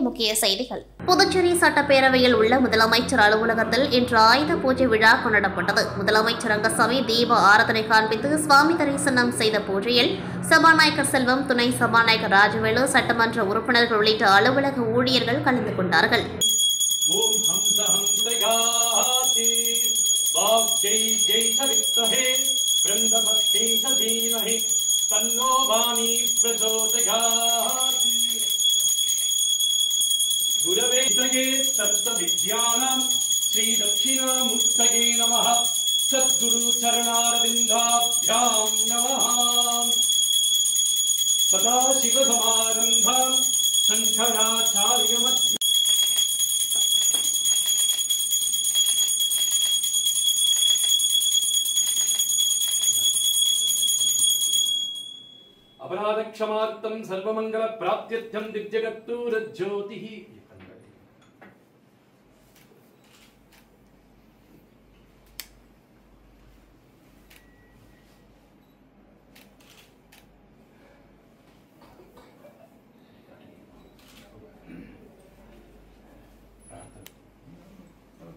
முக்கிய செய்திகள். புதுச்சேரி சட்டப்பேரவையில் உள்ள முதலமைச்சர் அலுவலகத்தில் இன்று ஆயுத பூஜை விழா கொண்டாடப்பட்டது. முதலமைச்சர் ரங்கசாமி தீப ஆராதனை காண்பித்து சுவாமி தரிசனம் செய்த பூஜையில் சபாநாயகர் செல்வம், துணை சபாநாயகர் ராஜவேலு, சட்டமன்ற உறுப்பினர்கள் உள்ளிட்ட அலுவலக ஊழியர்கள் கலந்து கொண்டார்கள். गुरवे सर्वविद्यानां श्री दक्षिणामूर्तये नमः. सद्गुरु चरणारविन्दाभ्यां नमः. सदाशिवसमारम्भां शङ्कराचार्यमध्यमाम्. अपराधक्षमार्थं सर्वमङ्गलप्राप्त्यर्थं दिव्यकर्पूरज्योतिः.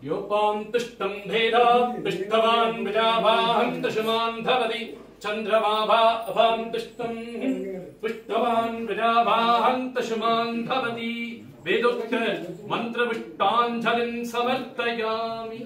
योपां तुष्टं भेदात् पृष्ठवान् विजाभाहं तुषमान् भवति. चन्द्रमाभा अभां तुष्टं पुष्टवान् विजाभाहं तुषमान् भवति. वेदोक्त मन्त्रपुष्टाञ्जलिं समर्पयामि.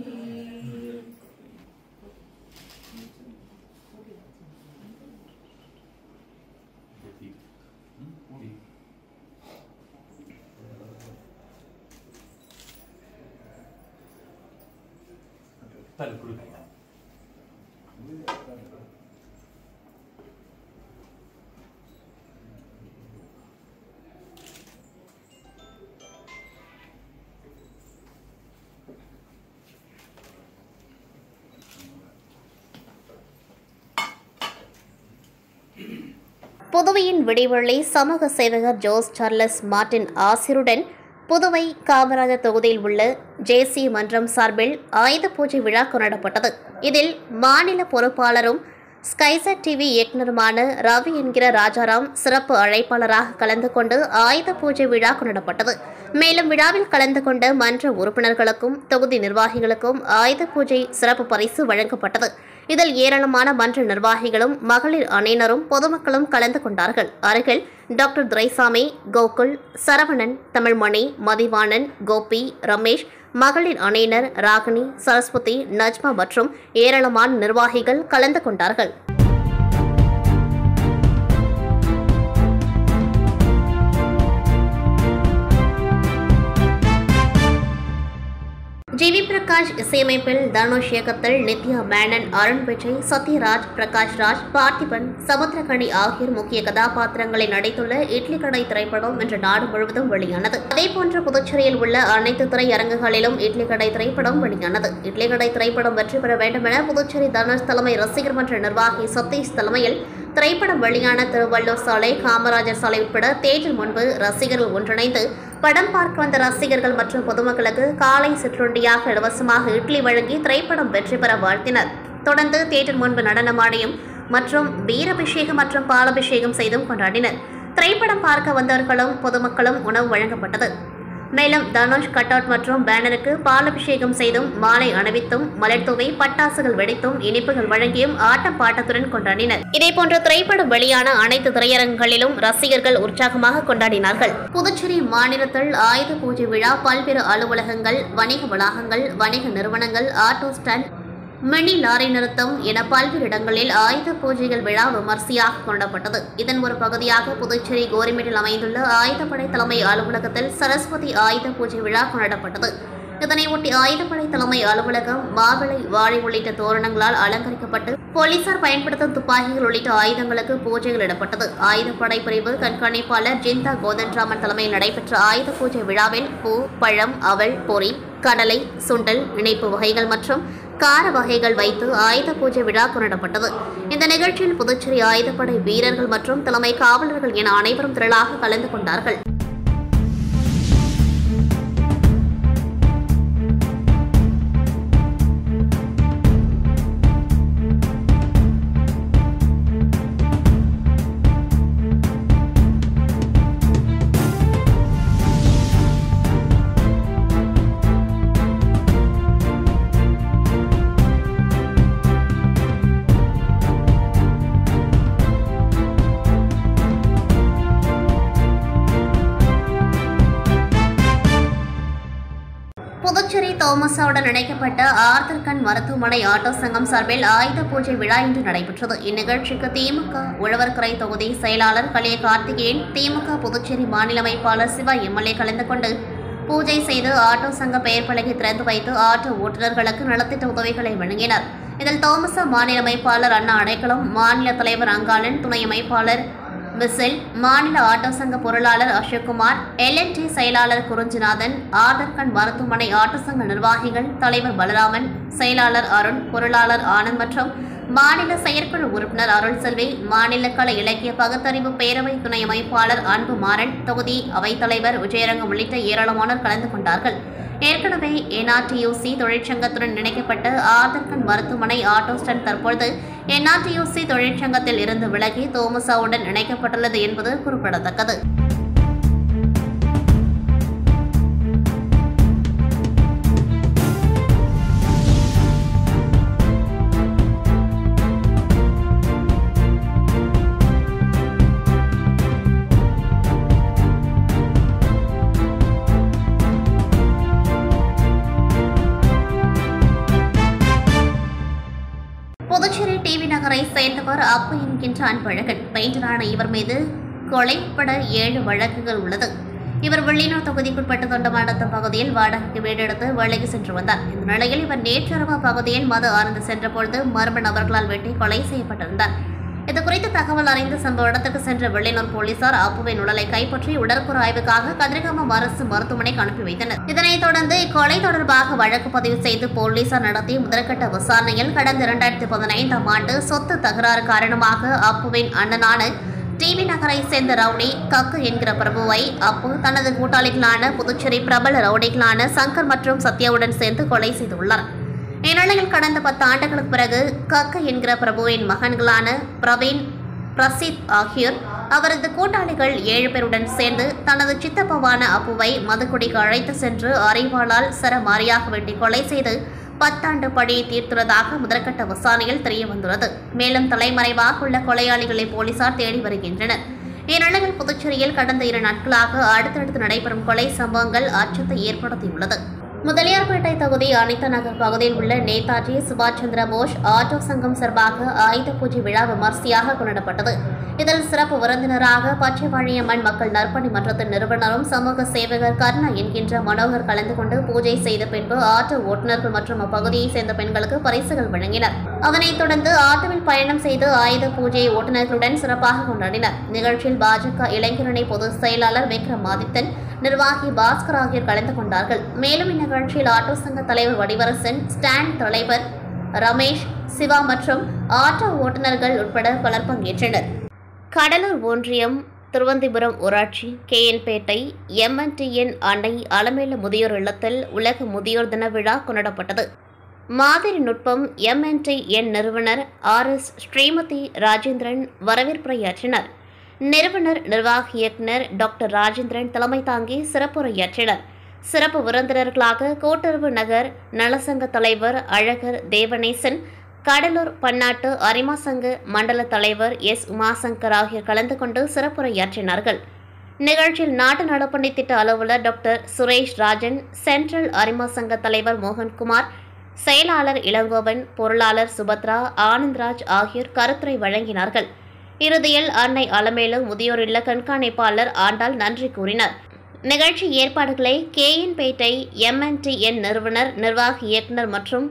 புதுவையின் விடிவெள்ளி சமூக சேவகர் ஜோஸ் சார்லஸ் மார்டின் ஆசிருடன் புதுவை காமராஜர் தொகுதியில் உள்ள ஜேசி மன்றம் சார்பில் ஆயுத பூஜை விழா கொண்டாடப்பட்டது. இதில் மாநில பொறுப்பாளரும் ஸ்கைசெட் டிவி இயக்குநருமான ரவி என்கிற ராஜாராம் சிறப்பு அழைப்பாளராக கலந்து கொண்டு ஆயுத பூஜை விழா கொண்டாடப்பட்டது. மேலும் விழாவில் கலந்து கொண்ட மன்ற உறுப்பினர்களுக்கும் தொகுதி நிர்வாகிகளுக்கும் ஆயுத பூஜை சிறப்பு பரிசு வழங்கப்பட்டது. இதில் ஏராளமான மன்ற நிர்வாகிகளும் மகளிர் அணியினரும் பொதுமக்களும் கலந்து கொண்டார்கள். அருகில் டாக்டர் துரைசாமி, கோகுல், சரவணன், தமிழ்மணி, மதிவாணன், கோபி, ரமேஷ், மகளிர் அணியினர் ராகினி, சரஸ்வதி, நஜ்மா மற்றும் ஏராளமான நிர்வாகிகள் கலந்து கொண்டார்கள். ஜி வி பிரகாஷ் இசையமைப்பில் தனுஷ் இயக்கத்தில் நித்யா மேனன், அருண் விஜய், சத்யராஜ், பிரகாஷ் ராஜ், பார்த்திபன், சமுத்திரகனி ஆகியோர் முக்கிய கதாபாத்திரங்களில் நடித்துள்ள இட்லி கடை திரைப்படம் இன்று நாடு முழுவதும் வெளியானது. அதேபோன்று புதுச்சேரியில் உள்ள அனைத்து திரையரங்குகளிலும் இட்லி கடை திரைப்படம் வெளியானது. இட்லி கடை திரைப்படம் வெற்றி பெற வேண்டும் என புதுச்சேரி தனுஷ் தலைமை ரசிகர் மன்ற நிர்வாகி சதீஷ் தலைமையில் திரைப்படம் வெளியான திருவள்ளூர் சாலை, காமராஜர் சாலை உட்பட தேட்டர் முன்பு ரசிகர்கள் ஒன்றிணைந்து படம் பார்க்க வந்த ரசிகர்கள் மற்றும் பொதுமக்களுக்கு காலை சிற்றுண்டியாக இலவசமாக இட்லி வழங்கி திரைப்படம் வெற்றி பெற வாழ்த்தினர். தொடர்ந்து தேட்டர் முன்பு நடனமாடியும் மற்றும் வீரபிஷேகம் மற்றும் பாலபிஷேகம் செய்தும் கொண்டாடினர். திரைப்படம் பார்க்க வந்தவர்களும் பொதுமக்களும் உணவு வழங்கப்பட்டது. மேலும் தனுஷ் கட் அவுட் மற்றும் பேனருக்கு பாலபிஷேகம் செய்தும் மாலை அணிவித்தும் மலர் தூவி பட்டாசுகள் வெடித்தும் இனிப்புகள் வழங்கியும் ஆட்டம் பாட்டத்துடன் கொண்டாடினர். இதேபோன்று திரைப்படம் வெளியான அனைத்து திரையரங்குகளிலும் ரசிகர்கள் உற்சாகமாக கொண்டாடினார்கள். புதுச்சேரி மாநிலத்தில் ஆயுத பூஜை விழா பல்வேறு அலுவலகங்கள், வணிக வளாகங்கள், வணிக நிறுவனங்கள், ஆட்டோ ஸ்டாண்ட், மினி லாரி நிறுத்தம் என பல்வேறு இடங்களில் ஆயுத பூஜைகள் விழா விமர்சையாக கொண்டாடப்பட்டது. இதன் ஒரு பகுதியாக புதுச்சேரி கோரிமேட்டில் அமைந்துள்ள ஆயுதப்படை தலைமை அலுவலகத்தில் சரஸ்வதி ஆயுத பூஜை விழா கொண்டாடப்பட்டது. இதனையொட்டி ஆயுதப்படை தலைமை அலுவலகம் மாவிளை, வாழை உள்ளிட்ட தோரணங்களால் அலங்கரிக்கப்பட்டு போலீசார் பயன்படுத்தும் துப்பாக்கிகள் உள்ளிட்ட ஆயுதங்களுக்கு பூஜைகள் இடப்பட்டது. ஆயுதப்படை பிரிவு கண்காணிப்பாளர் ஜிந்தா கோதன்ராமன் தலைமையில் நடைபெற்ற ஆயுத பூஜை விழாவில் பூ, பழம், அவல், பொரி, கடலை, சுண்டல், இணைப்பு வகைகள் மற்றும் கார வகைகள் வைத்து ஆயுத பூஜை விழா கொண்டாடப்பட்டது. இந்த நிகழ்ச்சியில் புதுச்சேரி ஆயுதப்படை வீரர்கள் மற்றும் தலைமை காவலர்கள் என அனைவரும் திரளாக கலந்து கொண்டார்கள். தோமஸாவுடன் இணைக்கப்பட்ட ஆர்தர்கன் மருத்துவமனை ஆட்டோ சங்கம் சார்பில் ஆயுத பூஜை விழா இன்று நடைபெற்றது. இந்நிகழ்ச்சிக்கு திமுக உழவர்கரை தொகுதி செயலாளர் கலிய கார்த்திகேயன், திமுக புதுச்சேரி மாநில அமைப்பாளர் சிவா எம்எல்ஏ கலந்து கொண்டு பூஜை செய்து ஆட்டோ சங்க பெயர் பலகை திறந்து வைத்து ஆட்டோ ஓட்டுநர்களுக்கு நலத்திட்ட உதவிகளை வழங்கினர். இதில் தோமஸா மாநில அமைப்பாளர் அண்ணா அடைக்கலம், மாநில தலைவர் அங்காளன், துணை அமைப்பாளர் விசில், மாநில ஆட்டோ சங்க பொருளாளர் அசோக்குமார், LNT செயலாளர் குறிஞ்சிநாதன், ஆர்தர்கன் மருத்துவமனை ஆட்டோ சங்க நிர்வாகிகள், தலைவர் பலராமன், செயலாளர் அருண், பொருளாளர் ஆனந்த் மற்றும் மாநில செயற்குழு உறுப்பினர் அருள்செல்வி, மாநில கலை இலக்கிய பகுத்தறிவு பேரவை துணை அமைப்பாளர் அன்பு மாறன், தொகுதி அவைத்தலைவர் விஜயரங்கம் உள்ளிட்ட ஏராளமானோர் கலந்து கொண்டார்கள். ஏற்கனவே NRTUC தொழிற்சங்கத்துடன் இணைக்கப்பட்ட ஆர்தர்கன் மருத்துவமனை ஆட்டோ ஸ்டாண்ட் தற்பொழுது NRTUC தொழிற்சங்கத்தில் இருந்து விலகி தோமஸாவுடன் இணைக்கப்பட்டுள்ளது என்பது குறிப்பிடத்தக்கது. புதுச்சேரி டிவி நகரை சேர்ந்தவர் அப்பு என்கின்ற அன்பழகன். பெயிண்டரான இவர் மீது கொலை உட்பட 7 வழக்குகள் உள்ளது. இவர் வெள்ளியூர் தொகுதிக்குட்பட்ட தொண்டமாநத்தம் பகுதியில் வாடகைக்கு வீடு எடுத்து வேலைக்கு சென்று வந்தார். இந்த நிலையில் இவர் நேற்றிரவு பகுதியில் மது அருந்து சென்றபொழுது மர்ம நபர்களால் வெட்டி கொலை செய்யப்பட்டிருந்தார். இதுகுறித்து தகவல் அறிந்து சம்பவ இடத்துக்கு சென்ற வெள்ளியூர் போலீசார் அப்புவின் உடலை கைப்பற்றி உடற்கூறு ஆய்வுக்காக கதிர்காமம் அரசு மருத்துவமனைக்கு அனுப்பி வைத்தனர். இதனைத் தொடர்ந்து இக்கொலை தொடர்பாக வழக்கு பதிவு செய்து போலீசார் நடத்திய முதற்கட்ட விசாரணையில் கடந்த 2015ஆம் ஆண்டு சொத்து தகராறு காரணமாக அப்புவின் அண்ணனான டிவி நகரை சேர்ந்த ரவுடி கக்கு என்கிற பிரபுவை அப்பு தனது கூட்டாளிகளான புதுச்சேரி பிரபல ரவுடிகளான சங்கர் மற்றும் சத்யாவுடன் சேர்ந்து கொலை செய்துள்ளார். இந்நிலையில் கடந்த 10 ஆண்டுகளுக்கு பிறகு கக்கு என்கிற பிரபுவின் மகன்களான பிரவீன், பிரசித் ஆகியோர் அவரது கூட்டாளிகள் 7 பேருடன் சேர்ந்து தனது சித்தப்பாவான அப்புவை மதுக்குடிக்கு அழைத்து சென்று அரிவாளால் சரமாரியாக வெட்டி கொலை செய்து 10 ஆண்டு பழியை தீர்த்துள்ளதாக முதற்கட்ட விசாரணையில் தெரியவந்துள்ளது. மேலும் தலைமறைவாக உள்ள கொலையாளிகளை போலீசார் தேடி வருகின்றனர். இந்நிலையில் புதுச்சேரியில் கடந்த 2 நாட்களாக அடுத்தடுத்து நடைபெறும் கொலை சம்பவங்கள் அச்சத்தை ஏற்படுத்தியுள்ளது. முதலியார்பேட்டை தொகுதி அனிதா நகர் பகுதியில் உள்ள நேதாஜி சுபாஷ் சந்திர போஸ் ஆட்டோ சங்கம் சார்பாக ஆயுத பூஜை விழா விமர்சையாக கொண்டாடப்பட்டது. இதில் சிறப்பு விருந்தினராக பச்சைவாழியம்மன் மக்கள் நற்பணி மன்றத்தின் நிறுவனரும் சமூக சேவகர் கர்ணா என்கின்ற மனோகர் கலந்து கொண்டு பூஜை செய்த பின்பு ஆட்டோ ஓட்டுநர்கள் மற்றும் அப்பகுதியை சேர்ந்த பெண்களுக்கு பரிசுகள் வழங்கினர். அதனைத் தொடர்ந்து ஆட்டோவில் பயணம் செய்து ஆயுத பூஜை ஓட்டுநர்களுடன் சிறப்பாக கொண்டாடினர். நிகழ்ச்சியில் பாஜக இளைஞரணி பொதுச் செயலாளர் விக்ரமாதித்தன், நிர்வாகி பாஸ்கர் ஆகியோர் கலந்து கொண்டார்கள். மேலும் இந்நிகழ்ச்சியில் ஆட்டோ சங்க தலைவர் வடிவரசன், ஸ்டாண்ட் தலைவர் ரமேஷ், சிவா மற்றும் ஆட்டோ ஓட்டுநர்கள் உட்பட பலர் பங்கேற்றனர். கடலூர் ஒன்றியம் திருவந்திபுரம் ஊராட்சி KN-பேட்டை MNTN அன்னை அலமேலு முதியோர் இல்லத்தில் உலக முதியோர் தின விழா கொண்டாடப்பட்டது. மாதிரி நுட்பம் MNTN நிறுவனர் RS ஸ்ரீமதி ராஜேந்திரன் வரவேற்புரையாற்றினர். நிறுவனர் நிர்வாக இயக்குநர் டாக்டர் ராஜேந்திரன் தலைமை தாங்கி சிறப்புரையாற்றினர். சிறப்பு விருந்தினர்களாக கூட்டுறவு நகர் நலசங்க தலைவர் அழகர் தேவநேசன், கடலூர் பன்னாட்டு அரிமா சங்க மண்டல தலைவர் S உமாசங்கர் ஆகியோர் கலந்து கொண்டு சிறப்புரையாற்றினார்கள். நிகழ்ச்சியில் நாட்டு நலப்பணி திட்ட அலுவலர் டாக்டர் சுரேஷ் ராஜன், சென்ட்ரல் அரிமா சங்க தலைவர் மோகன்குமார், செயலாளர் இளங்கோவன், பொருளாளர் சுபத்ரா, ஆனந்த்ராஜ் ஆகியோர் கருத்துரை வழங்கினார்கள். இறுதியில் அன்னை அலமேலு முதியோர் இல்ல கண்காணிப்பாளர் ஆண்டாள் நன்றி கூறினார். நிகழ்ச்சி ஏற்பாடுகளை KN-பேட்டை MNTN நிறுவனர் நிர்வாக இயக்குநர் மற்றும்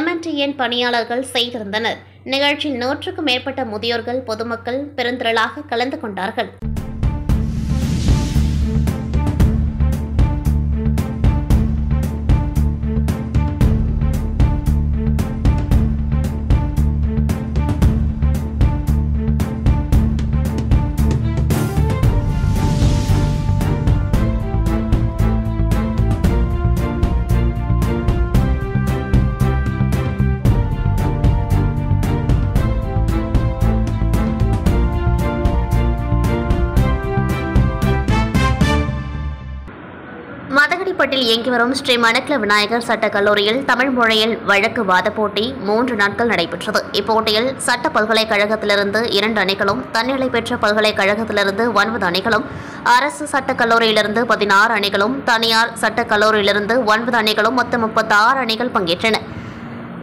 MNTN பணியாளர்கள் செய்திருந்தனர். நிகழ்ச்சியில் 100க்கும் மேற்பட்ட முதியோர்கள் பொதுமக்கள் பெருந்திரளாக கலந்து கொண்டார்கள். ஈரோட்டில் இயங்கி வரும் ஸ்ரீ மணக்குள விநாயகர் சட்டக் கல்லூரியில் தமிழ் மொழியில் வழக்கு வாத போட்டி 3 நாட்கள் நடைபெற்றது. இப்போட்டியில் சட்ட பல்கலைக்கழகத்திலிருந்து 2 அணிகளும், தன்னிலை பெற்ற பல்கலைக்கழகத்திலிருந்து 9 அணிகளும், அரசு சட்டக் கல்லூரியிலிருந்து 16 அணிகளும், தனியார் சட்டக் கல்லூரியிலிருந்து 9 அணிகளும் மொத்தம் 36 அணிகள் பங்கேற்றன.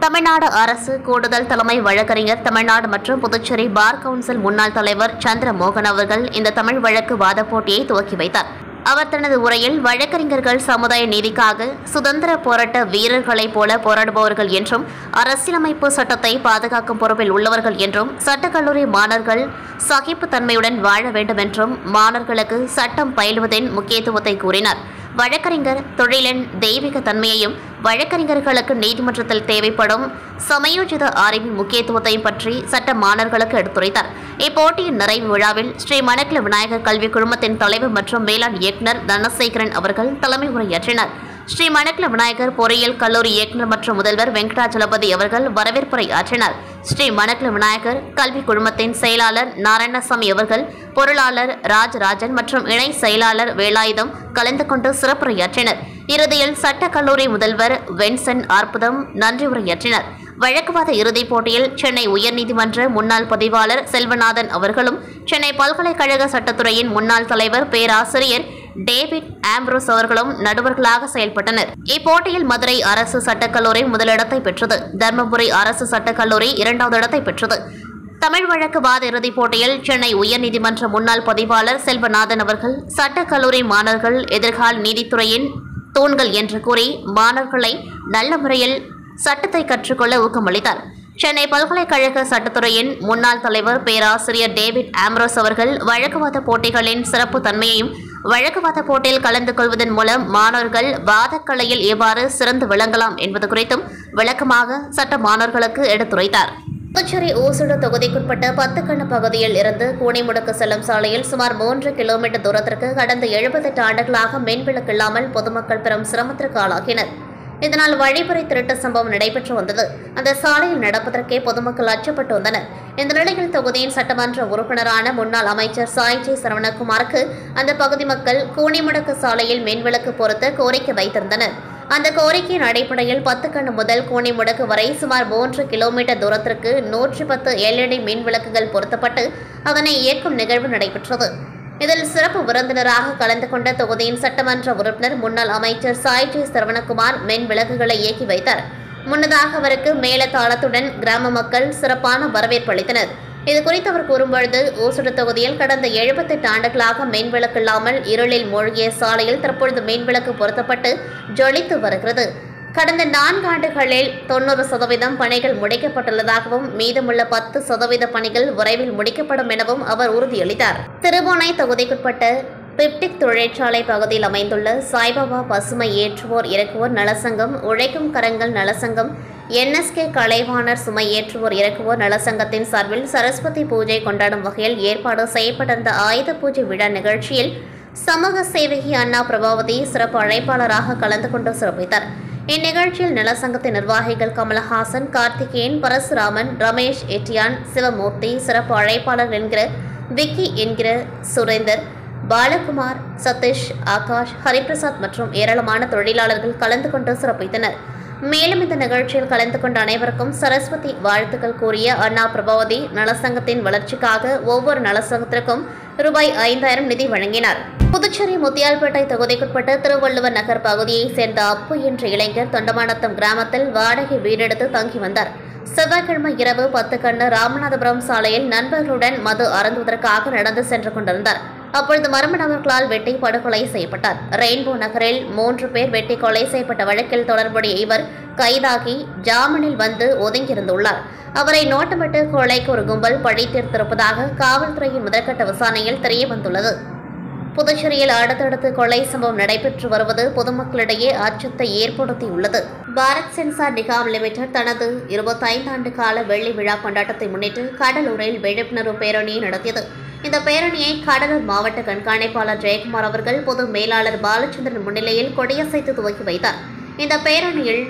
தமிழ்நாடு அரசு கூடுதல் தலைமை வழக்கறிஞர் தமிழ்நாடு மற்றும் புதுச்சேரி பார் கவுன்சில் முன்னாள் தலைவர் சந்திரமோகன் அவர்கள் இந்த தமிழ் வழக்கு வாத போட்டியை துவக்கி வைத்தார். அவர் தனது உரையில் வழக்கறிஞர்கள் சமுதாய நீதிக்காக சுதந்திர போராட்ட வீரர்களைப் போல போராடுபவர்கள் என்றும், அரசியலமைப்பு சட்டத்தை பாதுகாக்கும் பொறுப்பில் உள்ளவர்கள் என்றும், சட்டக்கல்லூரி மாணவர்கள் சகிப்புத்தன்மையுடன் வாழ வேண்டும் என்றும், மாணவர்களுக்கு சட்டம் பயிலுவதின் முக்கியத்துவத்தை கூறினார். வழக்கறிஞர் தொழிலின் தெய்வீக தன்மையையும், வழக்கறிஞர்களுக்கு நீதிமன்றத்தில் தேவைப்படும் சமயோஜித அறிவின் முக்கியத்துவத்தையும் பற்றி சட்ட மாணவர்களுக்கு எடுத்துரைத்தார். இப்போட்டியின் நிறைவு விழாவில் ஸ்ரீ மணக்குள விநாயகர் கல்விக் குழுமத்தின் தலைவர் மற்றும் மேலாண் இயக்குநர் தனசேகரன் அவர்கள் தலைமை உரையாற்றினர். ஸ்ரீ மணக்குள விநாயகர் பொறியியல் கல்லூரி இயக்குநர் மற்றும் முதல்வர் வெங்கடாச்சலபதி அவர்கள் வரவேற்புரை ஆற்றினார். ஸ்ரீ மணக்குள விநாயகர் கல்விக் குழுமத்தின் செயலாளர் நாராயணசாமி அவர்கள், பொருளாளர் ராஜராஜன் மற்றும் இணை செயலாளர் வேலாயுதம் கலந்து கொண்டு சிறப்புரையாற்றினர். இறுதியில் சட்டக் கல்லூரி முதல்வர் வென்சன் அற்புதம் நன்றி உரையாற்றினர். வழக்குவாத இறுதிப் போட்டியில் சென்னை உயர்நீதிமன்ற முன்னாள் பதிவாளர் செல்வநாதன் அவர்களும், சென்னை பல்கலைக்கழக சட்டத்துறையின் முன்னாள் தலைவர் பேராசிரியர் டேவிட் ஆம்ப்ரோஸ் அவர்களும் நடுவர்களாக செயல்பட்டனர். இப்போட்டியில் மதுரை அரசு சட்டக்கல்லூரி முதலிடத்தை பெற்றது. தர்மபுரி அரசு சட்டக்கல்லூரி 2வது இடத்தை பெற்றது. தமிழ் வழக்கு வாத இறுதிப் போட்டியில் சென்னை உயர்நீதிமன்ற முன்னாள் பதிவாளர் செல்வநாதன் அவர்கள், சட்டக்கல்லூரி மாணவர்கள் எதிர்கால நீதித்துறையின் தூண்கள் என்று கூறி மாணவர்களை நல்ல முறையில் சட்டத்தை கற்றுக்கொள்ள ஊக்கமளித்தார். சென்னை பல்கலைக்கழக சட்டத்துறையின் முன்னாள் தலைவர் பேராசிரியர் டேவிட் ஆம்ப்ரோஸ் அவர்கள் வழக்குவாத போட்டிகளின் சிறப்பு தன்மையையும், வழக்குவாத போட்டியில் கலந்து கொள்வதன் மூலம் மாணவர்கள் வாதக்கலையில் எவ்வாறு சிறந்து விளங்கலாம் என்பது குறித்தும் விளக்கமாக சட்ட மாணவர்களுக்கு எடுத்துரைத்தார். புதுச்சேரி ஊசுடு தொகுதிக்குட்பட்ட 10 கண்ண பகுதியில் இருந்து கூனிமுடுக்கு செல்லும் சாலையில் சுமார் 3 கிலோமீட்டர் தூரத்திற்கு கடந்த 78 ஆண்டுகளாக மின்விளக்கு இல்லாமல் பொதுமக்கள் பெரும் சிரமத்திற்கு ஆளாகினர். இதனால் வழிப்பறி திருட்டு சம்பவம் நடைபெற்று வந்தது. அந்த சாலையில் நடப்பதற்கே பொதுமக்கள் அச்சப்பட்டு வந்தனர். இந்த நிலையில் தொகுதியின் சட்டமன்ற உறுப்பினரான முன்னாள் அமைச்சர் சாய்ஜி சரவணகுமாருக்கு அந்த பகுதி மக்கள் கூனிமுடக்கு சாலையில் மின்விளக்கு பொருத்த கோரிக்கை வைத்திருந்தனர். அந்த கோரிக்கையின் அடிப்படையில் 10 கண்ணு முதல் கூனிமுடக்கு வரை சுமார் 3 கிலோமீட்டர் தூரத்திற்கு 110 LED மின் விளக்குகள் பொருத்தப்பட்டு அதனை இயக்கும் நிகழ்வு நடைபெற்றது. இதில் சிறப்பு விருந்தினராக கலந்து கொண்ட தொகுதியின் சட்டமன்ற உறுப்பினர் முன்னாள் அமைச்சர் சாய்ஜி சரவணகுமார் மின் விளக்குகளை இயக்கி வைத்தார். முன்னதாக அவருக்கு மேலதாளத்துடன் கிராம மக்கள் சிறப்பான வரவேற்பு அளித்தனர். இதுகுறித்து அவர் கூறும்பொழுது, ஊசுடு தொகுதியில் கடந்த 78 ஆண்டுகளாக மின்விளக்கு இல்லாமல் இருளில் மூழ்கிய சாலையில் தற்பொழுது மின்விளக்கு பொருத்தப்பட்டு ஜொலித்து வருகிறது. கடந்த 4 ஆண்டுகளில் 90% பணிகள் முடிக்கப்பட்டுள்ளதாகவும், மீதமுள்ள 10% பணிகள் விரைவில் முடிக்கப்படும் எனவும் அவர் உறுதியளித்தார். திருபுவனை தொகுதிக்குட்பட்ட பிப்டிக் தொழிற்சாலை பகுதியில் அமைந்துள்ள சாய்பாபா பசுமை ஏற்றுவோர் இறக்குவோர் நலசங்கம், உழைக்கும் கரங்கள் நலசங்கம், NSK கலைவாணர் சுமை ஏற்றுவோர் இறக்குவோர் நலசங்கத்தின் சார்பில் சரஸ்வதி பூஜை கொண்டாடும் வகையில் ஏற்பாடு செய்யப்பட்டிருந்த ஆயுத பூஜை விழா நிகழ்ச்சியில் சமூக சேவகி அண்ணா பிரபாவதி சிறப்பு அழைப்பாளராக கலந்து கொண்டு சிறப்பித்தார். இந்நிகழ்ச்சியில் நலசங்கத்தின் நிர்வாகிகள் கமலஹாசன், கார்த்திகேயன், பரசுராமன், ரமேஷ், எட்டியான், சிவமூர்த்தி, சிறப்பு அழைப்பாளர் என்கிற விக்கி என்கிற சுரேந்தர், பாலகுமார், சதீஷ், ஆகாஷ், ஹரிபிரசாத் மற்றும் ஏராளமான தொழிலாளர்கள் கலந்து கொண்டு சிறப்பித்தனர். மேலும் இந்த நிகழ்ச்சியில் கலந்து கொண்ட அனைவருக்கும் சரஸ்வதி வாழ்த்துக்கள் கூறிய அண்ணா பிரபாவதி நலசங்கத்தின் வளர்ச்சிக்காக ஒவ்வொரு நலசங்கத்திற்கும் ரூபாய் 5000 நிதி வழங்கினார். புதுச்சேரி முத்தியால்பேட்டை தொகுதிக்குட்பட்ட திருவள்ளுவர் நகர் பகுதியைச் சேர்ந்த அப்பு என்ற இளைஞர் தொண்டமானத்தம் கிராமத்தில் வாடகை வீடெடுத்து தங்கி வந்தார். செவ்வாய்க்கிழமை இரவு 10 கண்ணு ராமநாதபுரம் சாலையில் நண்பர்களுடன் மது அருந்துவதற்காக நடந்து சென்று கொண்டிருந்தார். அப்பொழுது மர்ம நபர்களால் வெட்டி படுகொலை செய்யப்பட்டார். ரெயின்போ நகரில் 3 பேர் வெட்டி கொலை செய்யப்பட்ட வழக்கில் தொடர்புடைய இவர் கைதாகி ஜாமீனில் வந்து ஒதுங்கியிருந்துள்ளார். அவரை நோட்டமிட்டு கொலைக்கு ஒரு கும்பல் பழி தீர்த்திருப்பதாக காவல்துறையின் முதற்கட்ட விசாரணையில் தெரியவந்துள்ளது. புதுச்சேரியில் அடுத்தடுத்து கொலை சம்பவம் நடைபெற்று வருவது பொதுமக்களிடையே அச்சத்தை ஏற்படுத்தியுள்ளது. பாரத் சென்சார் நிகாம் லிமிடெட் தனது 25 ஆண்டு கால வெள்ளி விழா கொண்டாட்டத்தை முன்னிட்டு கடலூரில் விழிப்புணர்வு பேரணியை நடத்தியது. இந்த பேரணியை கடலூர் மாவட்ட கண்காணிப்பாளர் ஜெயக்குமார் அவர்கள் பொது மேலாளர் பாலச்சந்திரன் முன்னிலையில் கொடியசைத்து துவக்கி வைத்தார். இந்த பேரணியில்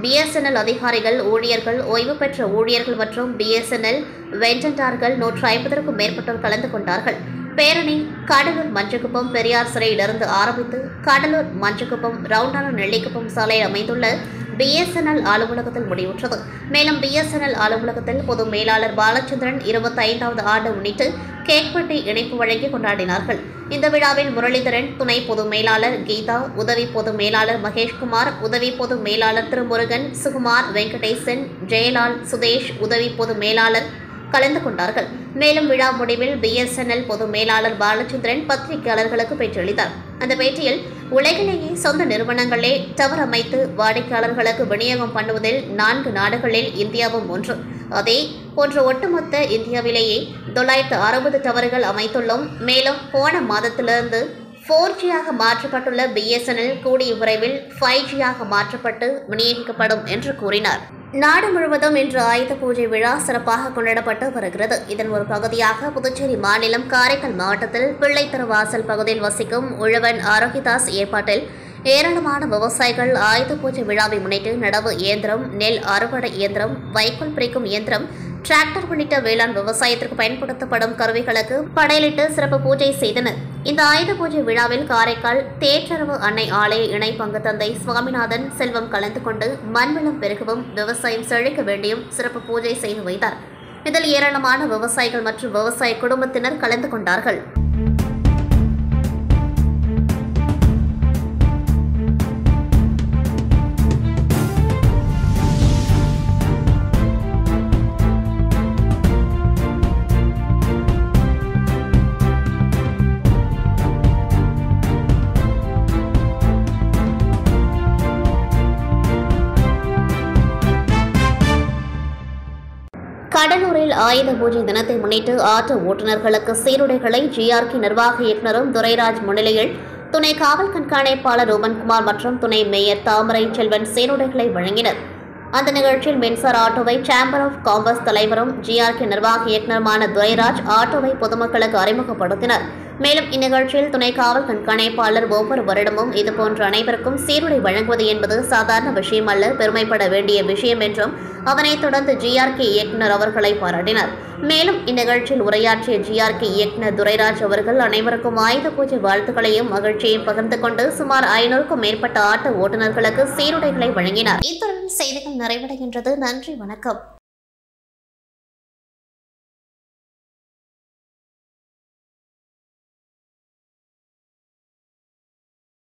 BSNL அதிகாரிகள், ஊழியர்கள், ஓய்வு பெற்ற ஊழியர்கள் மற்றும் BSNL வெண்டண்டார்கள் 150க்கும் மேற்பட்டோர் கலந்து கொண்டார்கள். பேரணி கடலூர் மஞ்சக்குப்பம் பெரியார் சிறையிலிருந்து ஆரம்பித்து கடலூர் மஞ்சக்குப்பம் ரவுண்டான நெல்லிக்குப்பம் சாலையில் அமைந்துள்ள BSNL அலுவலகத்தில் முடிவுற்றது. மேலும் BSNL அலுவலகத்தில் பொது மேலாளர் பாலச்சந்திரன் 25வது ஆண்டு முன்னிட்டு கேக் வெட்டி இணைப்பு வழங்கி கொண்டாடினார்கள். இந்த விழாவில் முரளிதரன், துணை பொது மேலாளர் கீதா, உதவி பொது மேலாளர் மகேஷ்குமார், உதவி பொது மேலாளர் திருமுருகன், சுகுமார், வெங்கடேசன், ஜெயலால், சுதேஷ், உதவி பொது மேலாளர் கலந்து கொண்டார்கள். மேலும் விழா முடிவில் BSNL பொது மேலாளர் பாலச்சந்திரன் பத்திரிகையாளர்களுக்கு பேட்டியளித்தார். அந்த பேட்டியில், உலகிலேயே சொந்த நிறுவனங்களே டவர் அமைத்து வாடிக்கையாளர்களுக்கு விநியோகம் பண்ணுவதில் 4 நாடுகளில் இந்தியாவும் ஒன்று. அதே போன்று ஒட்டுமொத்த இந்தியாவிலேயே 960 டவர்கள் அமைத்துள்ளோம். மேலும் போன மாதத்திலிருந்து 4G மாற்றப்பட்டுள்ள BSNL கூடிய விரைவில் 5G மாற்றப்பட்டு விநியோகிக்கப்படும் என்று கூறினார். நாடு முழுவதும் இன்று ஆயுத பூஜை விழா சிறப்பாக கொண்டாடப்பட்டு வருகிறது. இதன் ஒரு பகுதியாக புதுச்சேரி மாநிலம் காரைக்கால் மாவட்டத்தில் பிள்ளைத்தரவாசல் பகுதியில் வசிக்கும் உழவன் ஆரோக்கியதாஸ் ஏற்பாட்டில் ஏராளமான விவசாயிகள் ஆயுத பூஜை விழாவை முன்னிட்டு நடவு இயந்திரம், நெல் அறுவடை இயந்திரம், வைக்கோல் பிரிக்கும் இயந்திரம், டிராக்டர் உள்ளிட்ட வேளாண் விவசாயத்திற்கு பயன்படுத்தப்படும் கருவிகளுக்கு படையலிட்டு சிறப்பு பூஜை செய்தனர். இந்த ஆயுத பூஜை விழாவில் காரைக்கால் தேற்றரவு அன்னை ஆலய இணை பங்கு தந்தை சுவாமிநாதன் செல்வம் கலந்து கொண்டு மண்வளம் பெருகவும் விவசாயம் செழிக்க வேண்டியும் சிறப்பு பூஜை செய்து வைத்தார். இதில் ஏராளமான விவசாயிகள் மற்றும் விவசாய குடும்பத்தினர் கலந்து கொண்டார்கள். கடலூரில் ஆயுத பூஜை தினத்தை முன்னிட்டு ஆட்டோ ஓட்டுநர்களுக்கு சீருடைகளை GRK நிர்வாக இயக்குநரும் துரைராஜ் முன்னிலையில் துணை காவல் கண்காணிப்பாளர் ரூபன்குமார் மற்றும் துணை மேயர் தாமரை செல்வன் சீருடைகளை வழங்கினர். அந்த நிகழ்ச்சியில் மின்சார ஆட்டோவை சேம்பர் ஆஃப் காமர்ஸ் தலைவரும் GRK நிர்வாக இயக்குநருமான துரைராஜ் ஆட்டோவை பொதுமக்களுக்கு அறிமுகப்படுத்தினர். மேலும் இந்நிகழ்ச்சியில் துணை காவல் கண்காணிப்பாளர் ஒவ்வொரு வருடமும் இதுபோன்ற அனைவருக்கும் சீருடை வழங்குவது என்பது சாதாரண விஷயம் அல்ல, பெருமைப்பட வேண்டிய விஷயம் என்றும் அதனைத் தொடர்ந்து GRK இயக்குநர் அவர்களை பாராட்டினார். மேலும் இந்நிகழ்ச்சியில் உரையாற்றிய GRK இயக்குநர் துரைராஜ் அவர்கள் அனைவருக்கும் ஆயுத பூஜை வாழ்த்துக்களையும் மகிழ்ச்சியையும் பகிர்ந்து கொண்டு சுமார் 500க்கும் மேற்பட்ட ஆட்டோ ஓட்டுநர்களுக்கு சீருடைகளை வழங்கினார். இத்துடன் செய்திகள் நிறைவடைகின்றது. நன்றி, வணக்கம்.